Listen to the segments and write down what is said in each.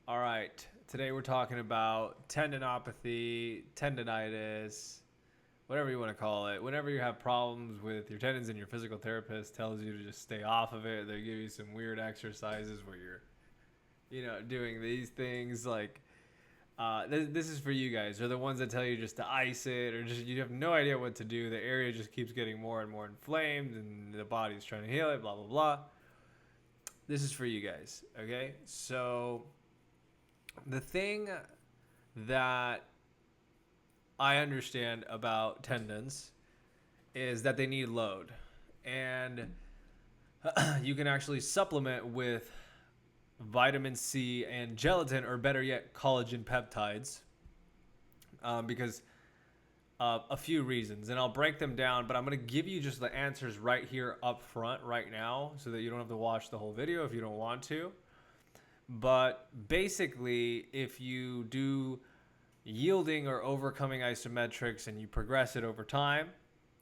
All right. Today we're talking about tendinopathy, tendonitis, whatever you want to call it. Whenever you have problems with your tendons and your physical therapist tells you to just stay off of it, they give you some weird exercises where you're doing these things like this is for you guys. They're the ones that tell you just to ice it or just you have no idea what to do. The area just keeps getting more and more inflamed and the body's trying to heal it, blah, blah, blah. This is for you guys, okay? So the thing that I understand about tendons is that they need load. And you can actually supplement with vitamin C and gelatin, or better yet, collagen peptides, because of a few reasons. And I'll break them down, but I'm going to give you just the answers right here up front right now so that you don't have to watch the whole video if you don't want to. But basically, if you do yielding or overcoming isometrics and you progress it over time,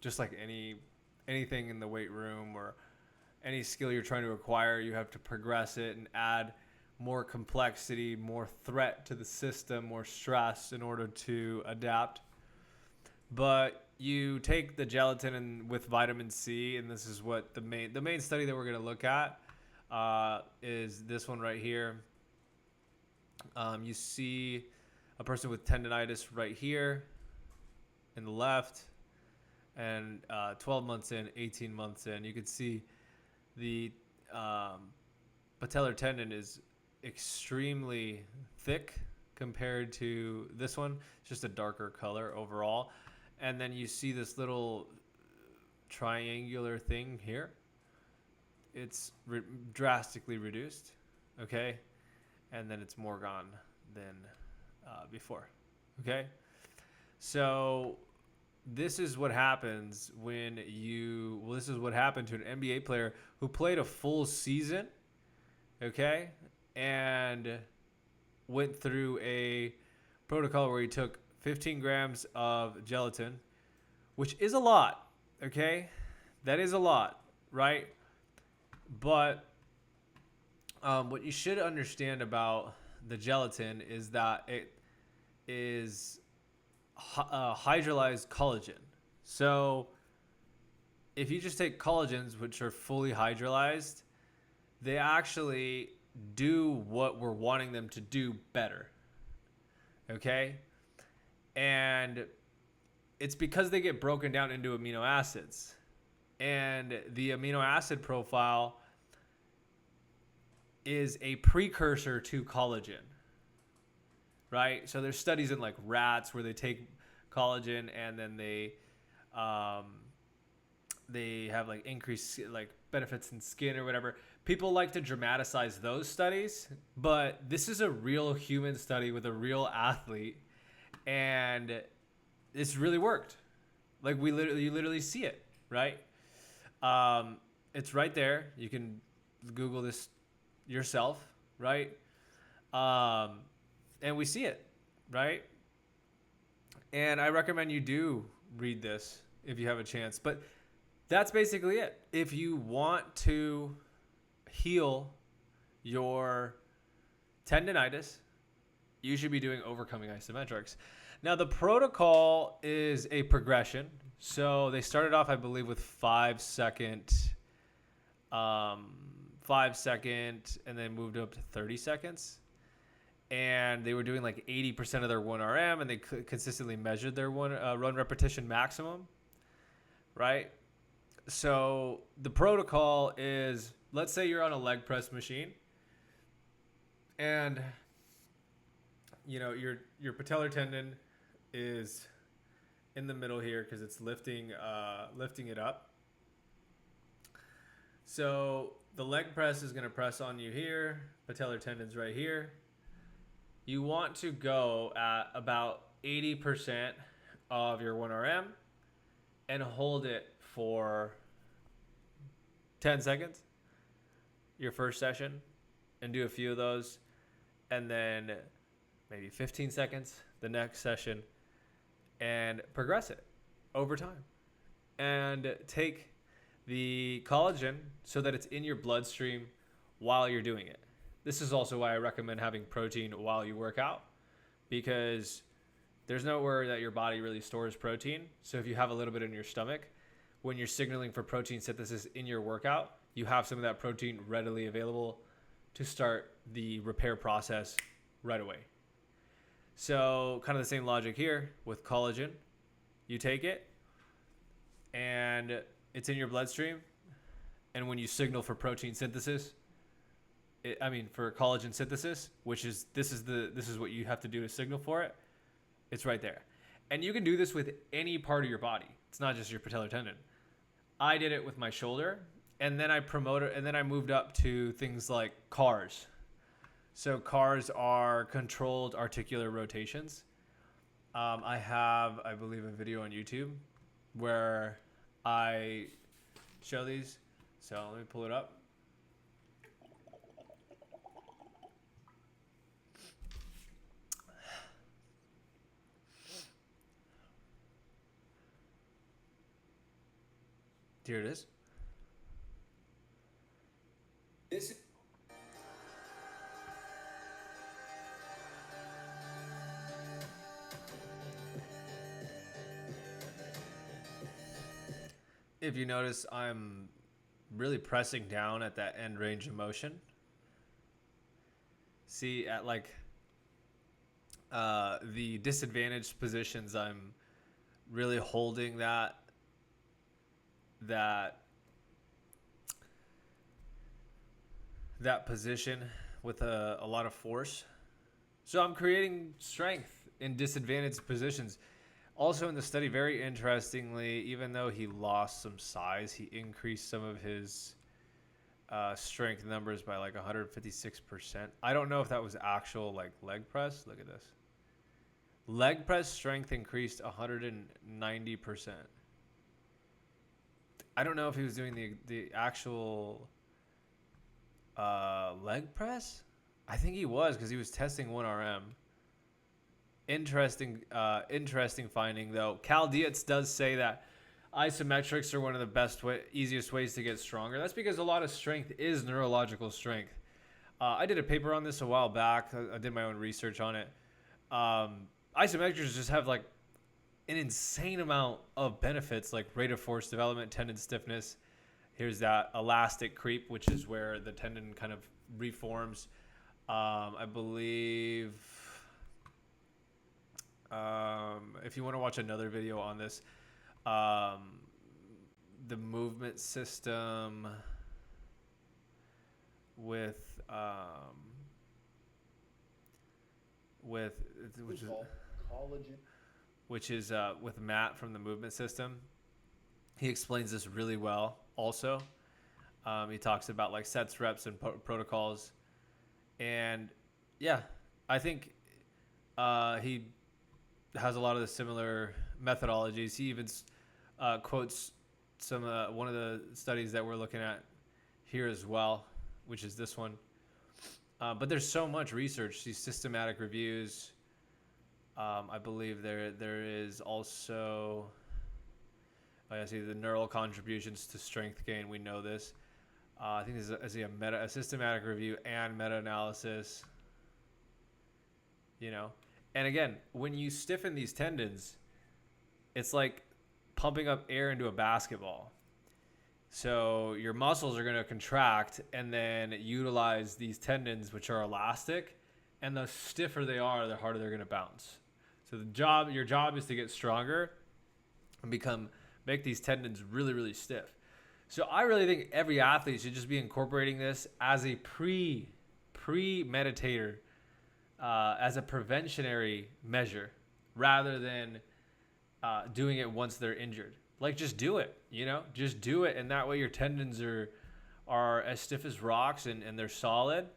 just like anything in the weight room or any skill you're trying to acquire, you have to progress it and add more complexity, more threat to the system, more stress in order to adapt. But you take the gelatin and with vitamin C, and this is what the main study that we're going to look at is this one right here. You see a person with tendonitis right here in the left, and 12 months in, 18 months in, you can see the patellar tendon is extremely thick compared to this one. It's just a darker color overall. And then you see this little triangular thing here. It's drastically reduced, okay? And then it's more gone than before, okay? So this is what happens when this is what happened to an NBA player who played a full season, okay? And went through a protocol where he took 15 grams of gelatin, which is a lot, okay? That is a lot, right? But what you should understand about the gelatin is that it is hydrolyzed collagen. So if you just take collagens, which are fully hydrolyzed, they actually do what we're wanting them to do better, okay? And it's because they get broken down into amino acids. And the amino acid profile is a precursor to collagen, right? So there's studies in like rats where they take collagen and then they have like increased like benefits in skin or whatever. People like to dramatize those studies, but this is a real human study with a real athlete, and it's really worked. Like you literally see it, right? It's right there. You can Google this yourself, right? And we see it, right? And I recommend you do read this if you have a chance. But that's basically it. If you want to heal your tendonitis, you should be doing overcoming isometrics. Now, the protocol is a progression. So they started off, I believe, with 5 second, and then moved up to 30 seconds. And they were doing like 80% of their 1RM, and they consistently measured their run repetition maximum, right? So the protocol is, let's say you're on a leg press machine, and your patellar tendon is in the middle here because it's lifting it up. So the leg press is going to press on you here. Patellar tendon's right here. You want to go at about 80% of your 1RM and hold it for 10 seconds, your first session, and do a few of those, and then maybe 15 seconds the next session, and progress it over time. And take the collagen so that it's in your bloodstream while you're doing it. This is also why I recommend having protein while you work out, because there's nowhere that your body really stores protein. So if you have a little bit in your stomach, when you're signaling for protein synthesis in your workout, you have some of that protein readily available to start the repair process right away. So kind of the same logic here with collagen. You take it and it's in your bloodstream. And when you signal for protein synthesis, for collagen synthesis, this is what you have to do to signal for it. It's right there. And you can do this with any part of your body. It's not just your patellar tendon. I did it with my shoulder, and then I moved up to things like CARs. So CARs are controlled articular rotations. I have, I believe, a video on YouTube where I show these. So let me pull it up. Here it is. If you notice, I'm really pressing down at that end range of motion. See, at like the disadvantaged positions, I'm really holding that position with a lot of force. So I'm creating strength in disadvantaged positions. Also in the study, very interestingly, even though he lost some size, he increased some of his strength numbers by like 156%. I don't know if that was actual like leg press. Look at this. Leg press strength increased 190%. I don't know if he was doing the actual leg press. I think he was, because he was testing 1RM. Interesting finding though. Cal Dietz does say that isometrics are one of the easiest ways to get stronger. That's because a lot of strength is neurological strength. I did a paper on this a while back. I did my own research on it. Isometrics just have like an insane amount of benefits, like rate of force development, tendon stiffness. Here's that elastic creep, which is where the tendon kind of reforms. I believe if you want to watch another video on this, the movement system with with Matt from the movement system. He explains this really well also. He talks about like sets, reps, and protocols. And yeah, I think he has a lot of the similar methodologies. He even quotes some one of the studies that we're looking at here as well, which is this one. But there's so much research, these systematic reviews. I believe there is also, I see the neural contributions to strength gain. We know this. I think there's a systematic review and meta-analysis. You know, and again, when you stiffen these tendons, it's like pumping up air into a basketball. So your muscles are going to contract and then make these tendons, which are elastic, and the stiffer they are, the harder they're going to bounce. So your job is to get stronger and make these tendons really, really stiff. So I really think every athlete should just be incorporating this as a pre-meditator, as a preventionary measure, rather than doing it once they're injured. Like, just do it, just do it. And that way your tendons are as stiff as rocks and they're solid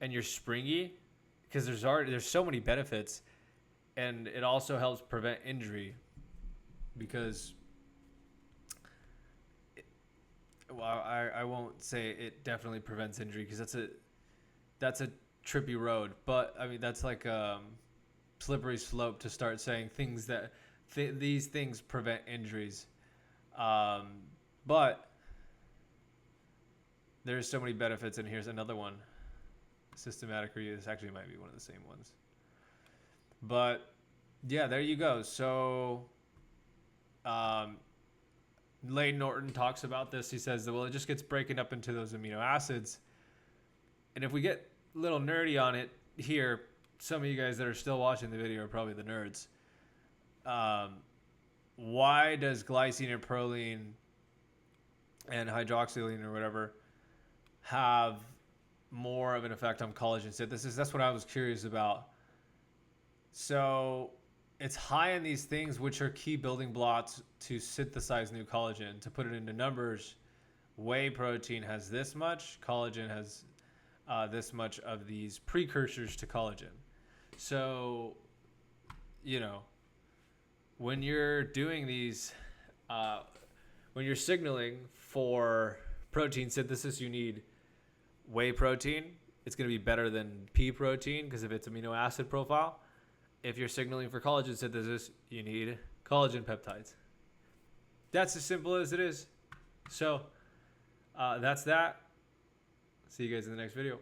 and you're springy, because there's so many benefits. And it also helps prevent injury, because I won't say it definitely prevents injury, because that's a trippy road. But I mean, that's like a slippery slope to start saying things that these things prevent injuries. But there's so many benefits, and here's another one. Systematic review. This actually might be one of the same ones. But yeah, there you go. So Lane Norton talks about this. He says that, well, it just gets breaking up into those amino acids. And if we get a little nerdy on it here, some of you guys that are still watching the video are probably the nerds. Why does glycine and proline and hydroxyproline or whatever have more of an effect on collagen synthesis? That's what I was curious about. So it's high in these things, which are key building blocks to synthesize new collagen. To put it into numbers, whey protein has this much, collagen has this much of these precursors to collagen. So, you know, when you're doing these, when you're signaling for protein synthesis, you need whey protein. It's going to be better than pea protein because of its amino acid profile. If you're signaling for collagen synthesis, you need collagen peptides. That's as simple as it is. So that's that. See you guys in the next video.